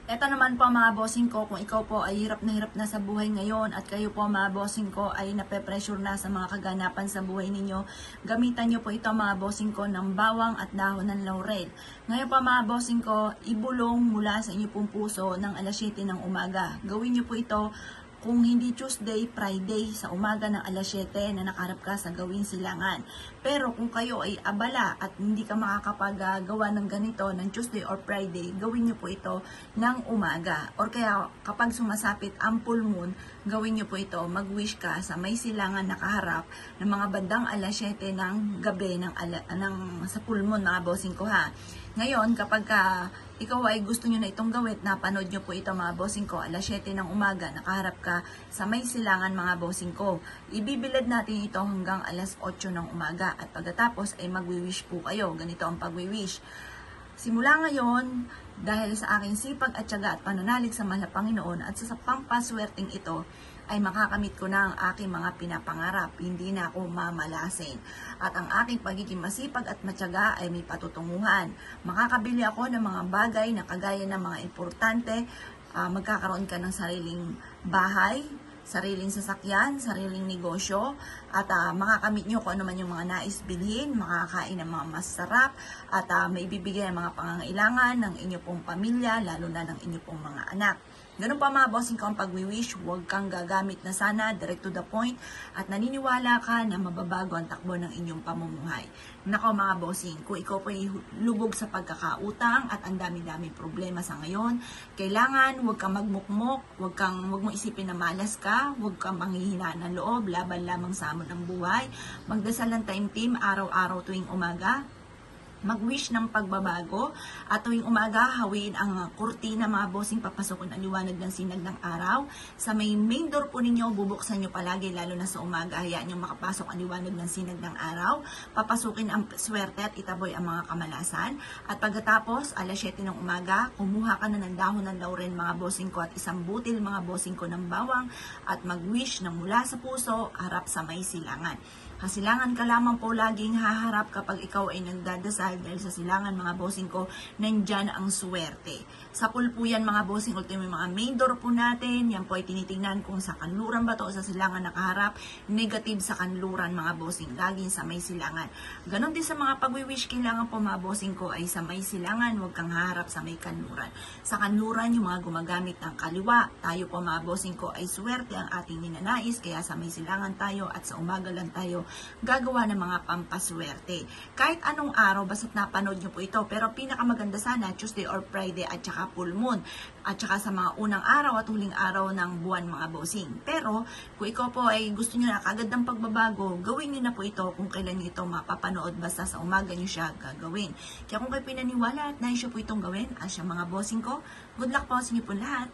Eto naman po mga bossing ko, kung ikaw po ay hirap na sa buhay ngayon at kayo po mga bossing ko ay nape-pressure na sa mga kaganapan sa buhay ninyo, gamitan nyo po ito mga bossing ko ng bawang at dahon ng laurel. Ngayon po mga bossing ko, ibulong mula sa inyo pong puso ng alas 7 ng umaga. Gawin nyo po ito kung hindi Tuesday, Friday sa umaga ng alas 7 na nakaharap ka sa gawing silangan. Pero kung kayo ay abala at hindi ka makakapagawa ng ganito ng Tuesday or Friday, gawin nyo po ito ng umaga. Or kaya kapag sumasapit ang full moon, gawin nyo po ito, mag-wish ka sa may silangan nakaharap ng mga bandang alas 7 ng gabi ng sa full moon mga bossing ko ha. Ngayon, kapag ikaw ay gusto nyo na itong gawin, napanood nyo po ito mga bossing ko, alas 7 ng umaga, nakaharap ka sa may silangan mga bossing ko. Ibibilad natin ito hanggang alas 8 ng umaga at pagkatapos ay magwi-wish po kayo. Ganito ang pagwi-wish. Simula ngayon, dahil sa aking sipag at tiyaga at pananalig sa mahal na Panginoon at sa pampaswerteng ito, ay makakamit ko na ang aking mga pinapangarap. Hindi na ako mamalasin. At ang aking pagiging masipag at matyaga ay may patutunguhan. Makakabili ako ng mga bagay na kagaya ng mga importante. Magkakaroon ka ng sariling bahay, sariling sasakyan, sariling negosyo, at makakamit nyo kung ano man yung mga nais bilhin, makakain ng mga masarap, at maibibigay ang mga pangangailangan ng inyo pong pamilya, lalo na ng inyo pong mga anak. Ganun pa mga bossing ko ang pag-wish, huwag kang gagamit na sana, direct to the point, at naniniwala ka na mababago ang takbo ng inyong pamumuhay. Nako mga bossing, kung ikaw po ay lubog sa pagkakautang at ang dami-dami problema sa ngayon, kailangan huwag kang magmukmok, huwag mong isipin na malas ka, huwag kang manghihina ng loob, laban lamang sa amon ng buhay. Magdasal ng time team araw-araw tuwing umaga, mag-wish ng pagbabago at tuwing umaga hawiin ang kurtina mga bossing, papasukin ang liwanag ng sinag ng araw. Sa may main door po ninyo, bubuksan nyo palagi lalo na sa umaga, hayaan nyo makapasok ang liwanag ng sinag ng araw, papasukin ang swerte at itaboy ang mga kamalasan. At pagkatapos alas 7 ng umaga, kumuha ka na ng dahon ng laurel mga bossing ko at isang butil mga bossing ko ng bawang at mag-wish ng mula sa puso harap sa may silangan. Silangan ka lamang po laging haharap kapag ikaw ay nagdadasal, dahil sa silangan mga bossing ko, nandyan ang swerte. Sa pool po yan mga bossing, ultimo yung mga main door po natin, yan po ay tinitingnan kung sa kanluran ba to o sa silangan nakaharap, negative sa kanluran mga bossing, laging sa may silangan. Ganon din sa mga pag-wish, kailangan po mga bossing ko ay sa may silangan, huwag kang haharap sa may kanluran. Sa kanluran, yung mga gumagamit ng kaliwa, tayo po mga bossing ko ay swerte ang ating ninanais, kaya sa may silangan tayo at sa umaga lang tayo gagawa ng mga pampaswerte. Kahit anong araw, basta't napanood nyo po ito. Pero pinakamaganda sana, Tuesday or Friday at saka full moon. At saka sa mga unang araw at huling araw ng buwan mga bossing. Pero kung ikaw po ay gusto nyo na kagad ng pagbabago, gawin nyo na po ito kung kailan nyo ito mapapanood. Basta sa umaga nyo siya gagawin. Kaya kung kayo pinaniwala at nais nyo po itong gawin, as mga bossing ko, good luck po sa inyo po lahat.